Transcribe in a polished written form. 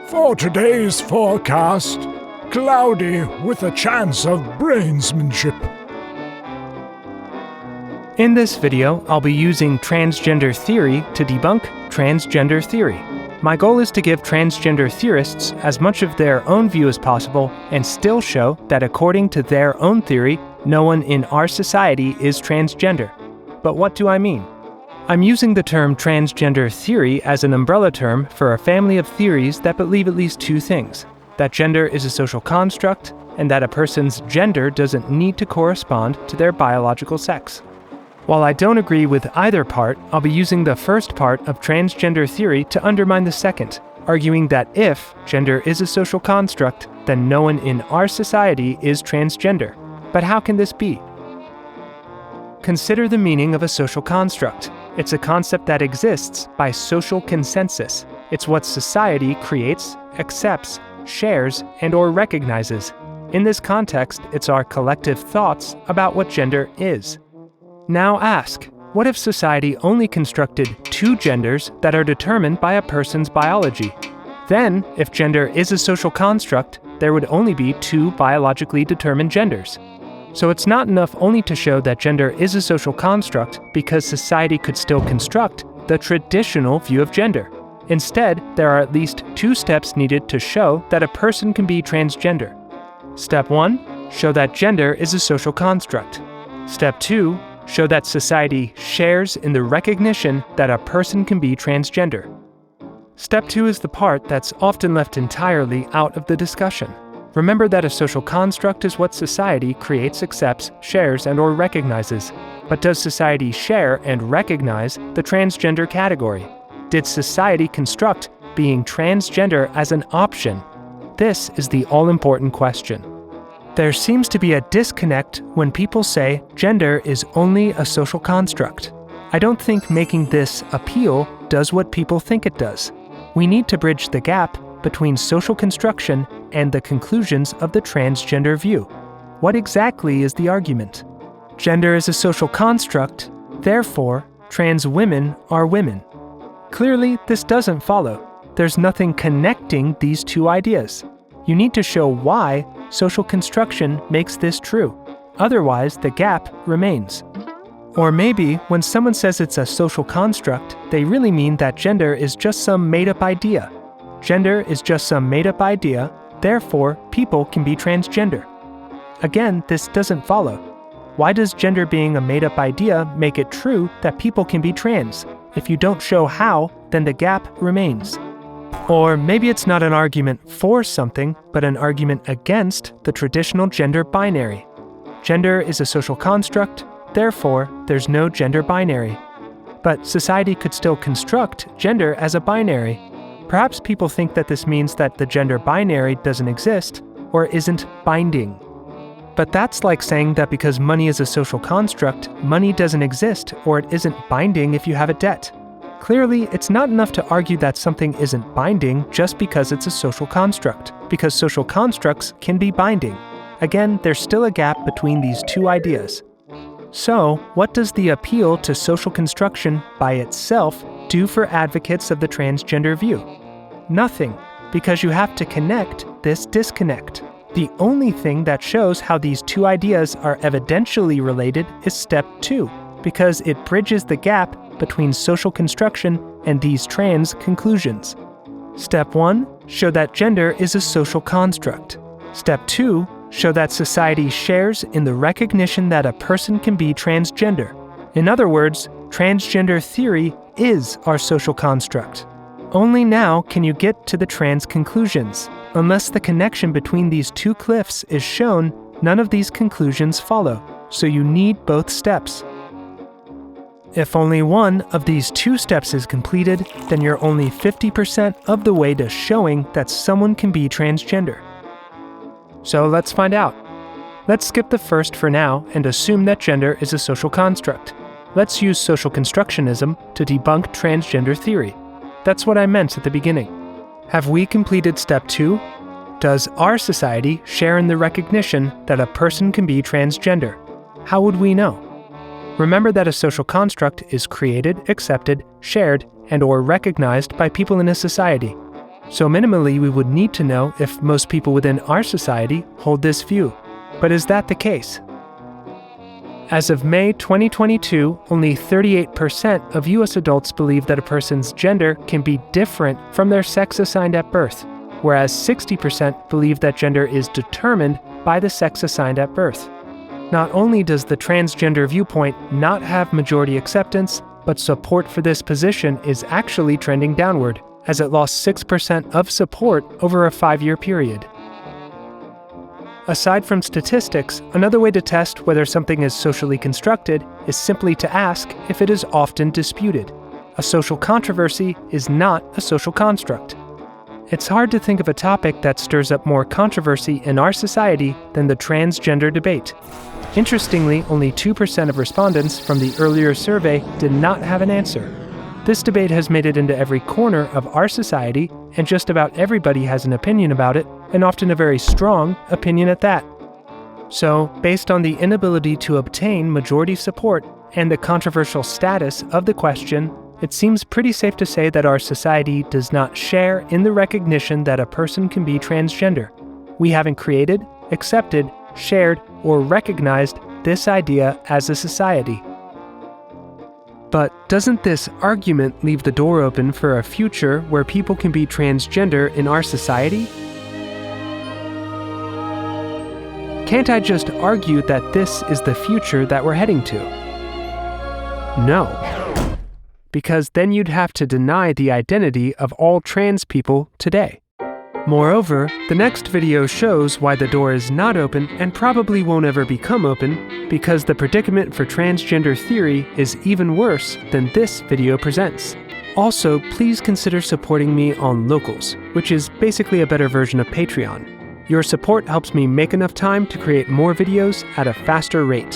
For today's forecast, cloudy with a chance of brainsmanship. In this video, I'll be using transgender theory to debunk transgender theory. My goal is to give transgender theorists as much of their own view as possible and still show that according to their own theory, no one in our society is transgender. But what do I mean? I'm using the term transgender theory as an umbrella term for a family of theories that believe at least two things: that gender is a social construct, and that a person's gender doesn't need to correspond to their biological sex. While I don't agree with either part, I'll be using the first part of transgender theory to undermine the second, arguing that if gender is a social construct, then no one in our society is transgender. But how can this be? Consider the meaning of a social construct. It's a concept that exists by social consensus. It's what society creates, accepts, shares, and/or recognizes. In this context, it's our collective thoughts about what gender is. Now ask, what if society only constructed two genders that are determined by a person's biology? Then, if gender is a social construct, there would only be two biologically determined genders. So it's not enough only to show that gender is a social construct, because society could still construct the traditional view of gender. Instead, there are at least two steps needed to show that a person can be transgender. Step 1, show that gender is a social construct. Step 2, show that society shares in the recognition that a person can be transgender. Step 2 is the part that's often left entirely out of the discussion. Remember that a social construct is what society creates, accepts, shares, and/or recognizes. But does society share and recognize the transgender category? Did society construct being transgender as an option? This is the all-important question. There seems to be a disconnect when people say gender is only a social construct. I don't think making this appeal does what people think it does. We need to bridge the gap between social construction and the conclusions of the transgender view. What exactly is the argument? Gender is a social construct, therefore, trans women are women. Clearly, this doesn't follow. There's nothing connecting these two ideas. You need to show why social construction makes this true. Otherwise, the gap remains. Or maybe, when someone says it's a social construct, they really mean that gender is just some made-up idea. Gender is just some made-up idea, therefore, people can be transgender. Again, this doesn't follow. Why does gender being a made-up idea make it true that people can be trans? If you don't show how, then the gap remains. Or maybe it's not an argument for something, but an argument against the traditional gender binary. Gender is a social construct, therefore, there's no gender binary. But society could still construct gender as a binary. Perhaps people think that this means that the gender binary doesn't exist or isn't binding. But that's like saying that because money is a social construct, money doesn't exist or it isn't binding if you have a debt. Clearly, it's not enough to argue that something isn't binding just because it's a social construct, because social constructs can be binding. Again, there's still a gap between these two ideas. So, what does the appeal to social construction by itself do for advocates of the transgender view? Nothing, because you have to connect this disconnect. The only thing that shows how these two ideas are evidentially related is step 2, because it bridges the gap between social construction and these trans conclusions. Step 1, show that gender is a social construct. Step 2, show that society shares in the recognition that a person can be transgender. In other words, transgender theory is our social construct. Only now can you get to the trans conclusions. Unless the connection between these two cliffs is shown, none of these conclusions follow, so you need both steps. If only one of these two steps is completed, then you're only 50% of the way to showing that someone can be transgender. So let's find out. Let's skip the first for now and assume that gender is a social construct. Let's use social constructionism to debunk transgender theory. That's what I meant at the beginning. Have we completed step 2? Does our society share in the recognition that a person can be transgender? How would we know? Remember that a social construct is created, accepted, shared, and/or recognized by people in a society. So minimally, we would need to know if most people within our society hold this view. But is that the case? As of May 2022, only 38% of US adults believe that a person's gender can be different from their sex assigned at birth, whereas 60% believe that gender is determined by the sex assigned at birth. Not only does the transgender viewpoint not have majority acceptance, but support for this position is actually trending downward, as it lost 6% of support over a 5-year period. Aside from statistics, another way to test whether something is socially constructed is simply to ask if it is often disputed. A social controversy is not a social construct. It's hard to think of a topic that stirs up more controversy in our society than the transgender debate. Interestingly, only 2% of respondents from the earlier survey did not have an answer. This debate has made it into every corner of our society, and just about everybody has an opinion about it, and often a very strong opinion at that. So, based on the inability to obtain majority support and the controversial status of the question, it seems pretty safe to say that our society does not share in the recognition that a person can be transgender. We haven't created, accepted, shared, or recognized this idea as a society. But doesn't this argument leave the door open for a future where people can be transgender in our society? Can't I just argue that this is the future that we're heading to? No. Because then you'd have to deny the identity of all trans people today. Moreover, the next video shows why the door is not open and probably won't ever become open, because the predicament for transgender theory is even worse than this video presents. Also, please consider supporting me on Locals, which is basically a better version of Patreon. Your support helps me make enough time to create more videos at a faster rate.